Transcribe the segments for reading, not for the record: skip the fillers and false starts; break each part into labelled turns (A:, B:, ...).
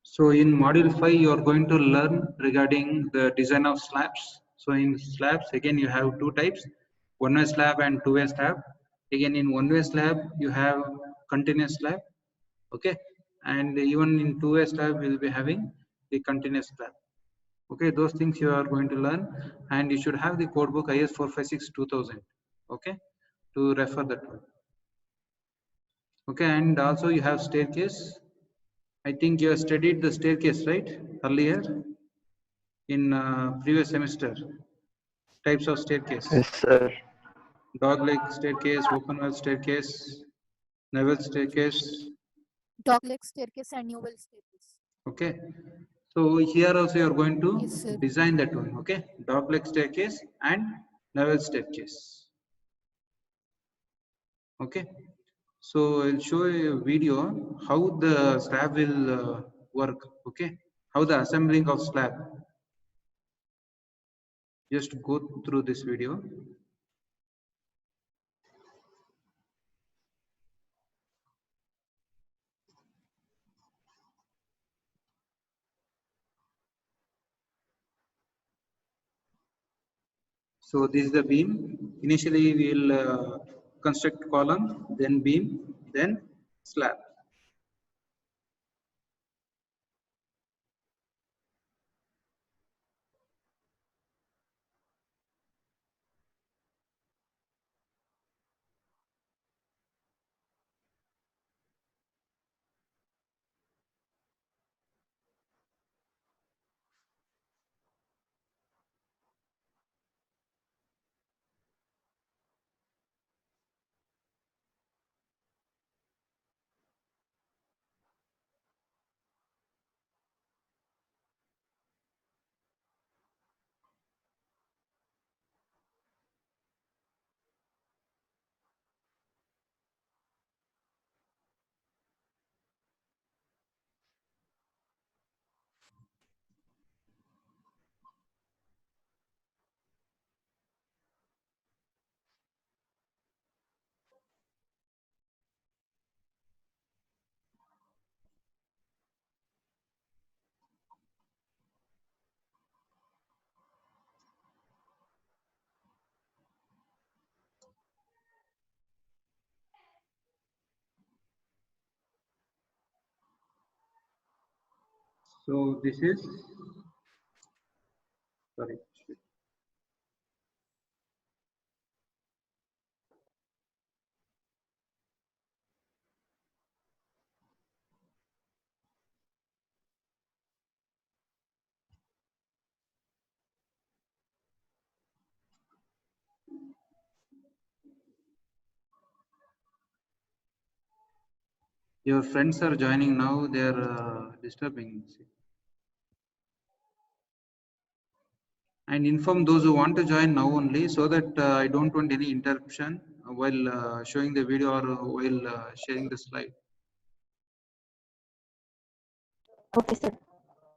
A: So in module 5, you are going to learn regarding the design of slabs. So in slabs, again, you have two types, one-way slab and two-way slab. Again, in one-way slab, you have continuous slab, okay? And even in two-way slab, we'll be having the continuous slab. Okay, those things you are going to learn, and you should have the code book IS 456-2000, okay, to refer that one. Okay, and also you have staircase. I think you have studied the staircase, right, earlier in previous semester. Types of staircase.
B: Yes, sir.
A: Dog leg staircase, open well staircase, Neville staircase.
C: Dog leg staircase and new well staircase.
A: Okay. So here also you are going to
C: Yes, sir.
A: design that one. Okay. Dog leg staircase and Neville staircase. Okay. So I'll show you a video how the slab will work. Okay. How the assembling of slab. Just go through this video. So this is the beam. Initially we will construct column, then beam, then slab. So this is, sorry. Your friends are joining now, they are disturbing. And inform those who want to join now only, so that I don't want any interruption while showing the video or while sharing the slide.
C: Okay, sir.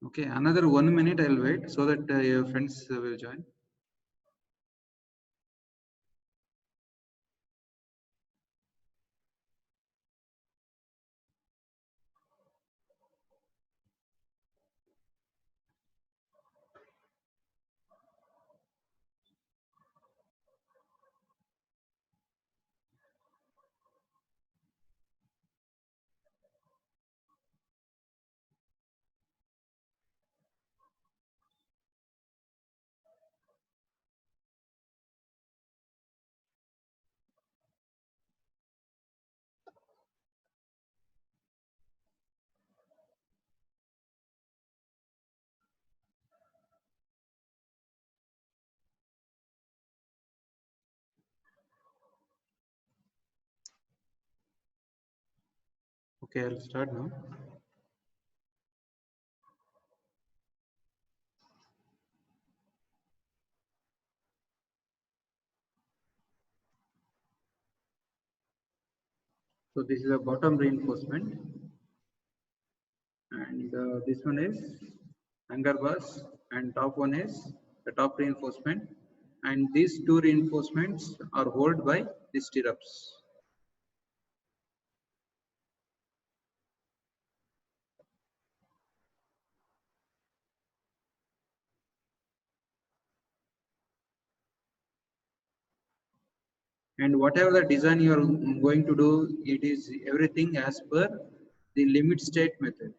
A: Okay, another 1 minute I'll wait so that your friends will join. Okay, I'll start now. So this is a bottom reinforcement, and this one is anchor bars, and top one is the top reinforcement, and these two reinforcements are held by the stirrups. And whatever the design you are going to do, it is everything as per the limit state method.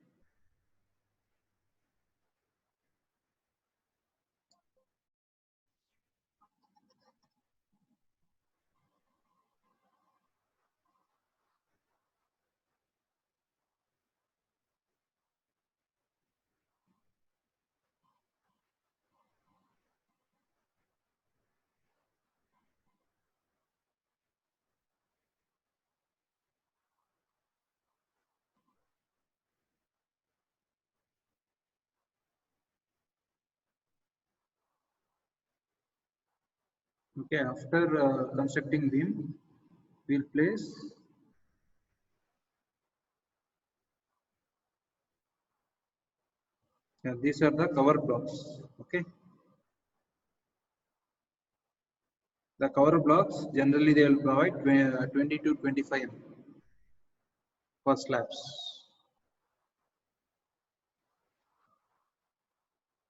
A: Okay, after constructing beam, we'll place, these are the cover blocks. Okay, the cover blocks generally they will provide 20 to 25 for slabs.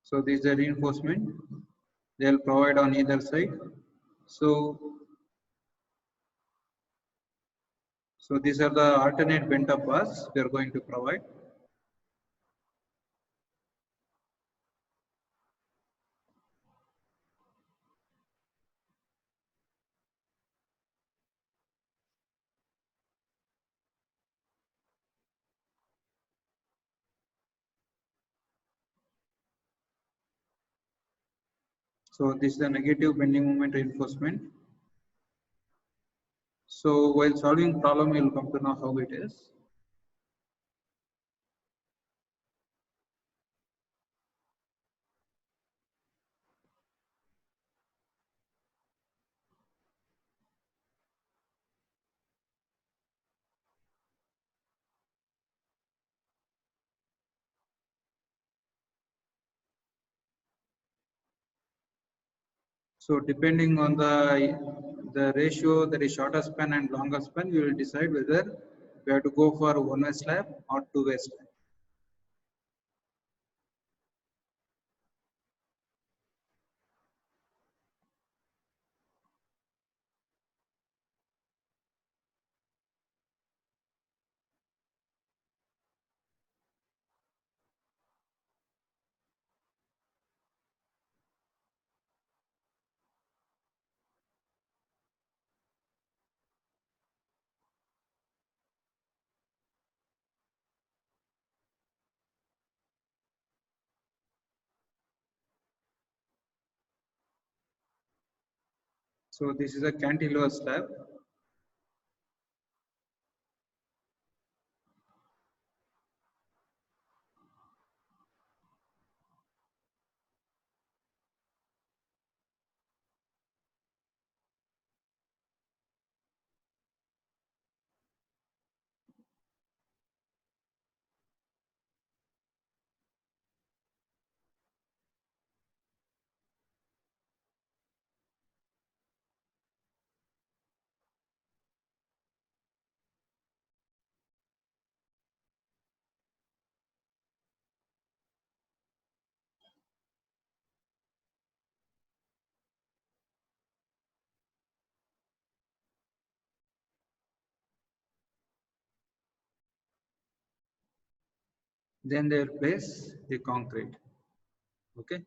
A: So this is the reinforcement they will provide on either side. So these are the alternate bent up bars we are going to provide. So this is the negative bending moment reinforcement. So while solving problem, you will come to know how it is. So depending on the ratio, that is shorter span and longer span, we will decide whether we have to go for one-way slab or two-way slab. So this is a cantilever slab. Then they will place the concrete. Okay.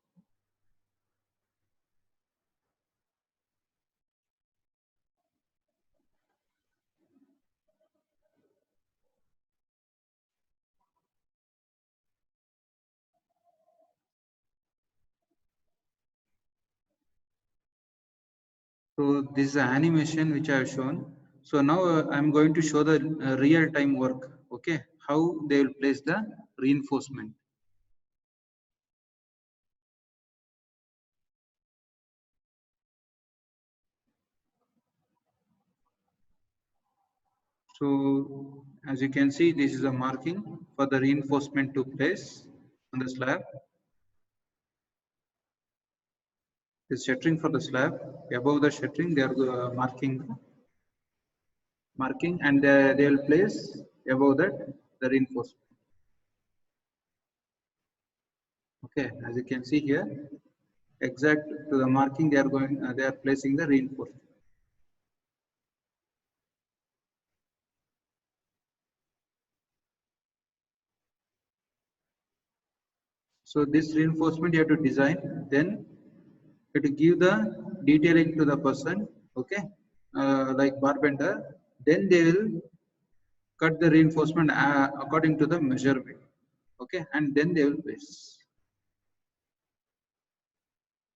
A: So this is an animation which I have shown. So now I'm going to show the real time work. Okay, how they will place the reinforcement. So as you can see, this is a marking for the reinforcement to place on the slab. This shuttering for the slab. Above the shuttering, they are marking, and they will place above that the reinforcement. Okay, as you can see here, exact to the marking they are placing the reinforcement. So this reinforcement you have to design, then you have to give the detailing to the person, okay, like barbender. Then they will cut the reinforcement according to the measurement, okay, and then they will base.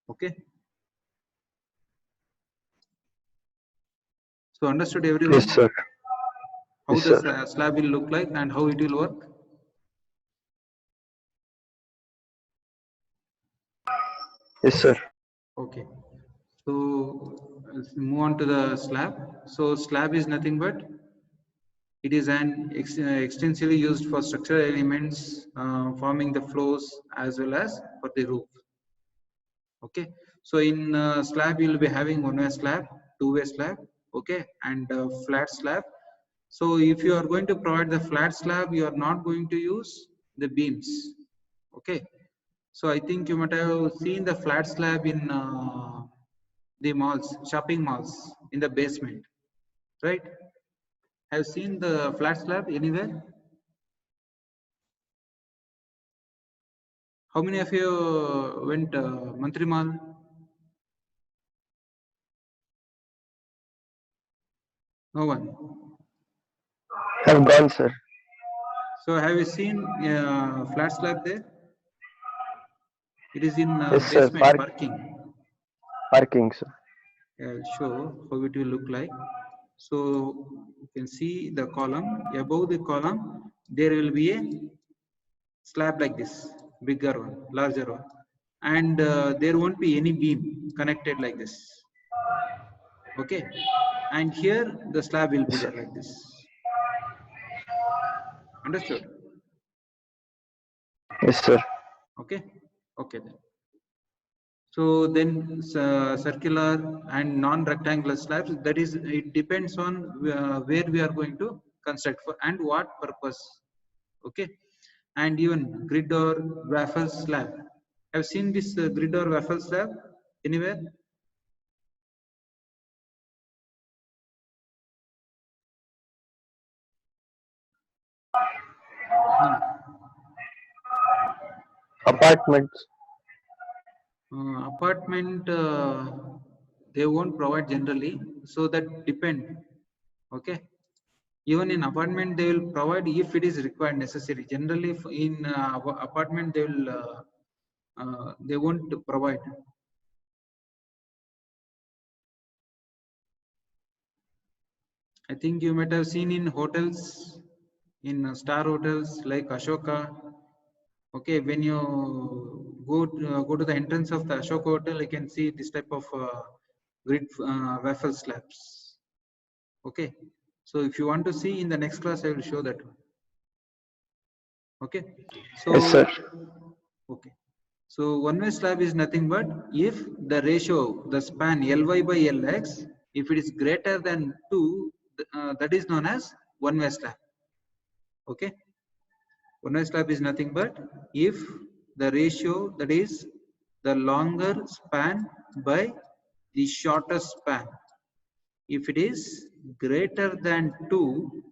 A: Okay. So understood everyone?
B: Yes, sir.
A: How
B: Yes,
A: the
B: sir.
A: slab will look like and how it will work?
B: Yes, sir.
A: Okay. So let's move on to the slab. So slab is nothing but it is an extensively used for structural elements forming the floors as well as for the roof. Okay. So in slab you will be having one-way slab, two-way slab, okay, and flat slab. So if you are going to provide the flat slab, you are not going to use the beams. Okay. So I think you might have seen the flat slab in the malls, shopping malls in the basement, right? Have seen the flat slab anywhere? How many of you went Mantri Mall? No one.
B: Have gone, sir.
A: So have you seen flat slab there? It is in
B: Yes, sir.
A: basement parking.
B: Parking, sir.
A: I'll show how it will look like. So you can see the column. Above the column, there will be a slab like this, bigger one, larger one, and there won't be any beam connected like this. Okay, and here the slab will be there like this. Understood?
B: Yes, sir.
A: Okay, okay then. So then circular and non-rectangular slabs, that is, it depends on where we are going to construct for and what purpose. Okay, and even grid or waffle slab. Have seen this grid or waffle slab anywhere? No.
B: Apartments.
A: Apartment they won't provide generally, so that depend. Okay, even in apartment they will provide if it is required necessary. Generally in apartment they won't provide. I think you might have seen in hotels, in star hotels like Ashoka. Okay, when you go to the entrance of the Ashoka hotel, you can see this type of grid waffle slabs. Okay, so if you want to see in the next class, I will show that one. Okay, so
B: Yes, sir.
A: okay, so one-way slab is nothing but if the ratio, the span Ly by Lx, if it is greater than 2, that is known as one-way slab. Okay, one-way slab is nothing but if the ratio, that is the longer span by the shorter span, if it is greater than 2,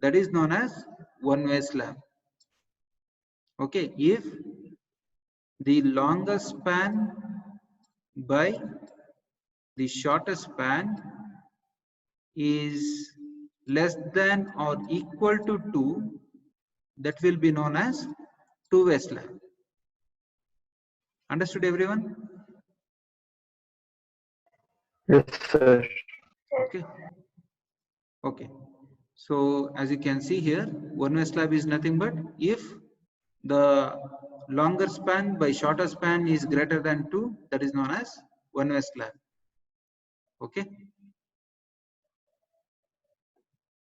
A: that is known as one-way slab. Okay, if the longer span by the shorter span is less than or equal to 2, that will be known as two-way slab. Understood everyone?
B: Yes, sir.
A: Okay. Okay. So as you can see here, one-way slab is nothing but if the longer span by shorter span is greater than 2, that is known as one-way slab. Okay.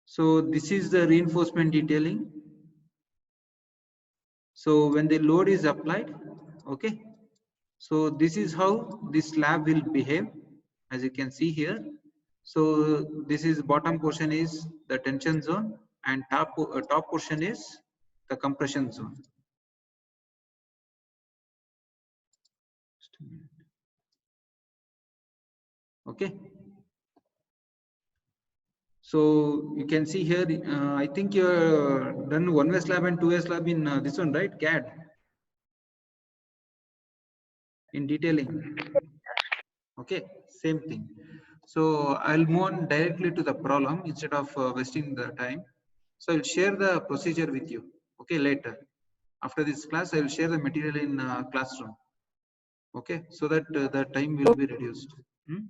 A: So this is the reinforcement detailing. So when the load is applied, okay, so this is how this slab will behave, as you can see here. So this is bottom portion is the tension zone and top portion is the compression zone. Just a minute. Okay. So you can see here, I think you're done one-way slab and two-way slab in this one, right? CAD. in detailing. Okay, same thing. So I'll move on directly to the problem instead of wasting the time. So I'll share the procedure with you. Okay, later. After this class, I will share the material in classroom. Okay, so that the time will be reduced. Hmm?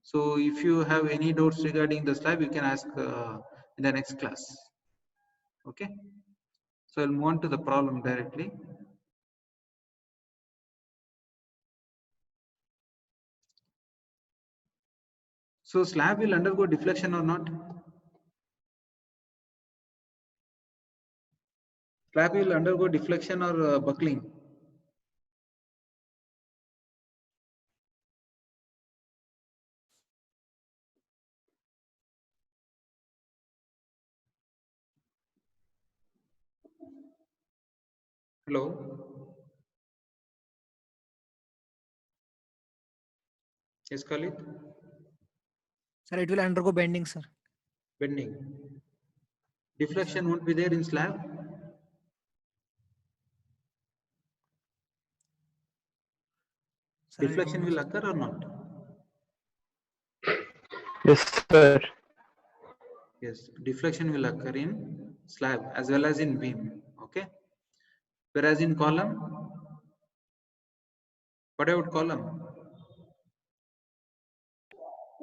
A: So if you have any doubts regarding the slide, you can ask in the next class. Okay. So I'll move on to the problem directly. So slab will undergo deflection or not? Slab will undergo deflection or buckling? Hello. Yes, Khalid.
D: Sir, it will undergo bending, sir.
A: Bending. Deflection won't be there in slab.
D: Sir, I
A: Deflection
D: don't know,
A: will
D: sir.
A: occur or not?
B: Yes, sir.
A: Yes, deflection will occur in slab as well as in beam. Okay. Whereas in column, what about column?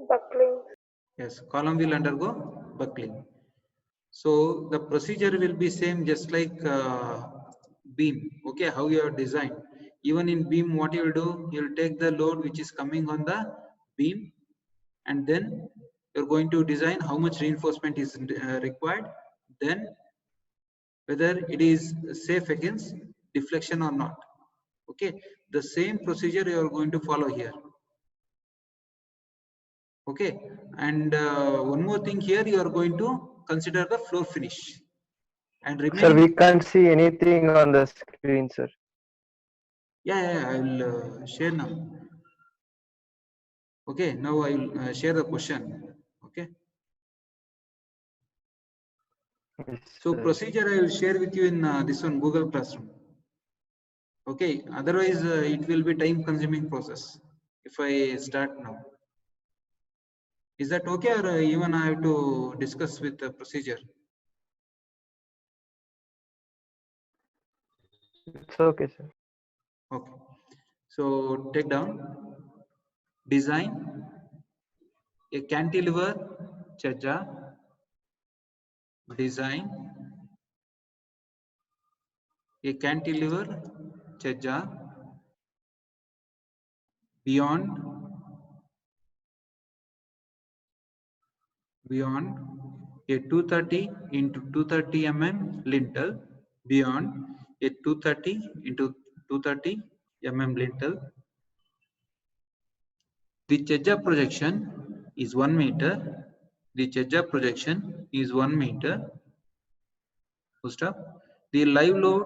E: Buckling.
A: Yes, column will undergo buckling. So the procedure will be same, just like beam. Okay, how you have designed. Even in beam, what you will do, you will take the load which is coming on the beam, and then you're going to design how much reinforcement is required, then whether it is safe against deflection or not. Okay, the same procedure you are going to follow here. Okay, and one more thing here, you are going to consider the floor finish. And
B: Sir,
A: remaining,
B: we can't see anything on the screen, sir.
A: yeah, I will share now. Okay, now I will share the question. Okay,
B: Yes,
A: so
B: sir.
A: procedure I will share with you in this one Google Classroom. Okay, otherwise it will be time consuming process if I start now. Is that okay, or even I have to discuss with the procedure?
B: It's okay, sir.
A: Okay, so take down, design a cantilever chajja, design a cantilever chajja beyond a 230 into 230 mm lintel, beyond a 230 into 230 mm lintel. The chajja projection is 1 meter. The chajja projection is 1 meter. Full stop. The live load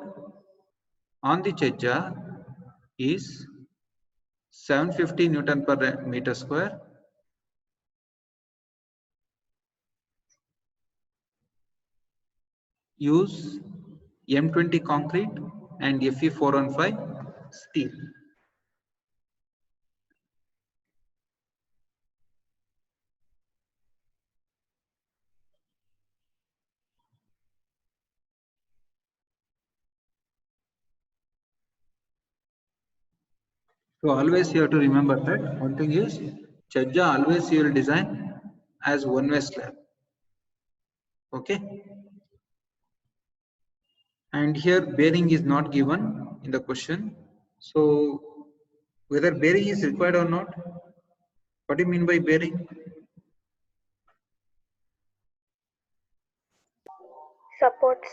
A: on the chajja is 750 Newton per meter square. Use M20 concrete and Fe415 steel. So always you have to remember that one thing is chajja always you will design as one-way slab. Okay. And here bearing is not given in the question. So whether bearing is required or not, what do you mean by bearing?
E: Supports.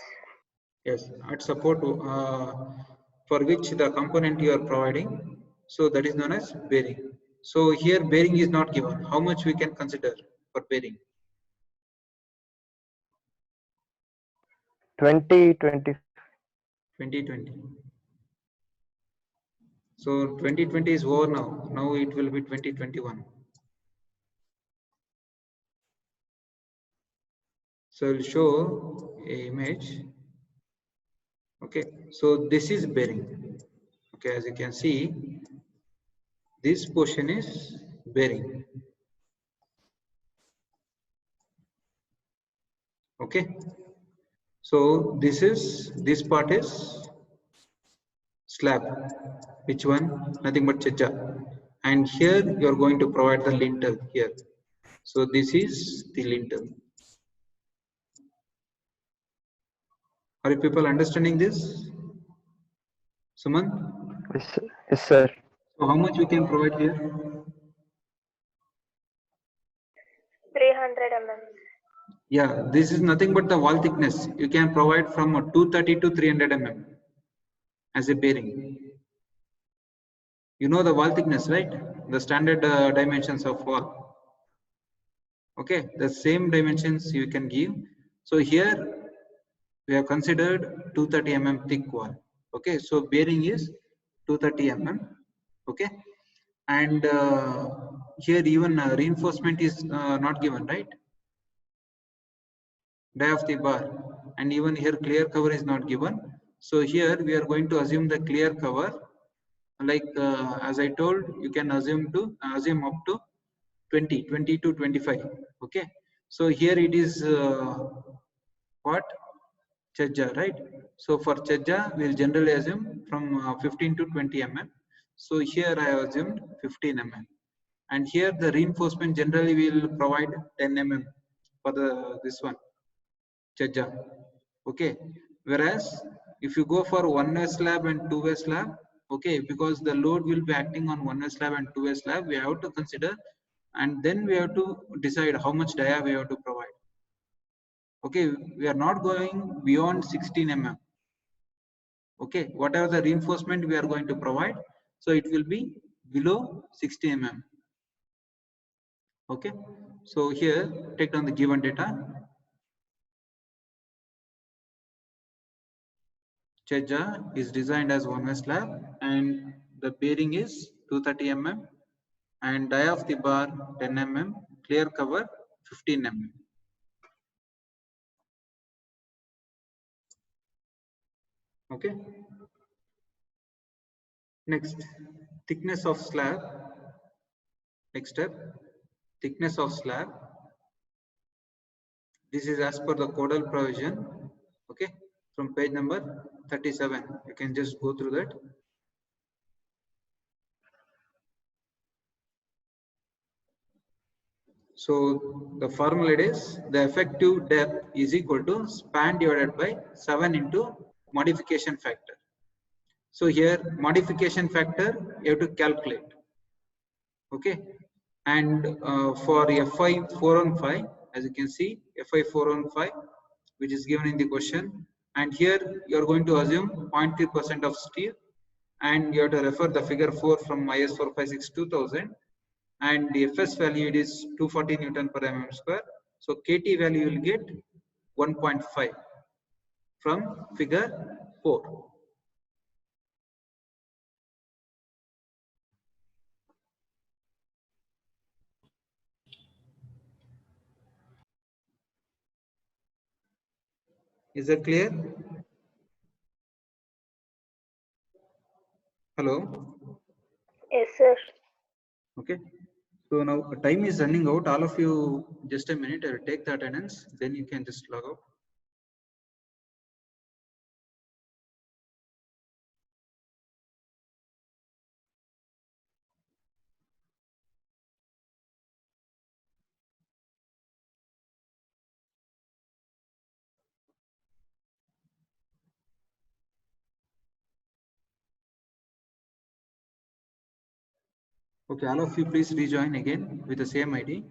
A: Yes, at support for which the component you are providing. So that is known as bearing. So here bearing is not given. How much we can consider for bearing?
B: 2020.
A: 2020. So 2020 is over now. Now it will be 2021. So I'll show a image. Okay, so this is bearing. Okay, as you can see, This portion is bearing. Okay. So this part is slab. Which one? Nothing but chajja. And here you are going to provide the lintel here. So this is the lintel. Are you people understanding this? Suman?
B: Yes, sir.
A: So how much we can provide here?
E: 300 mm.
A: Yeah, this is nothing but the wall thickness. You can provide from 230 to 300 mm as a bearing. You know the wall thickness, right? The standard dimensions of wall. Okay, the same dimensions you can give. So here we have considered 230 mm thick wall. Okay, so bearing is 230 mm. Okay, and here even reinforcement is not given, right? Die of the bar, and even here clear cover is not given. So here we are going to assume the clear cover, like as I told, you can assume up to 20 to 25. Okay, so here it is what chajja, right? So for chajja we'll generally assume from 15 to 20 mm. So here I have assumed 15 mm, and here the reinforcement generally will provide 10 mm for the this one chajja. Okay, whereas if you go for one-way slab and two-way slab, okay, because the load will be acting on one-way slab and two-way slab, we have to consider, and then we have to decide how much dia we have to provide. Okay, we are not going beyond 16 mm. Okay, whatever the reinforcement we are going to provide, so it will be below 16 mm. Okay, so here take down the given data. Chajja is designed as one-way slab and the bearing is 230 mm and die of the bar 10 mm, clear cover 15 mm. Okay. Next, thickness of slab. Next step, thickness of slab. This is as per the codal provision. Okay, from page number 37. You can just go through that. So the formula is the effective depth is equal to span divided by 7 into modification factor. So here modification factor you have to calculate. Okay, and for FI 415, as you can see, FI 415, which is given in the question, and here you are going to assume 0.3% of steel, and you have to refer the figure 4 from IS 456 2000, and the FS value it is 240 Newton per mm square. So KT value you will get 1.5 from figure 4. Is that clear? Hello?
E: Yes, sir.
A: Okay. So now time is running out. All of you, just a minute. I will take the attendance. Then you can just log out. Okay, all of you please rejoin again with the same ID.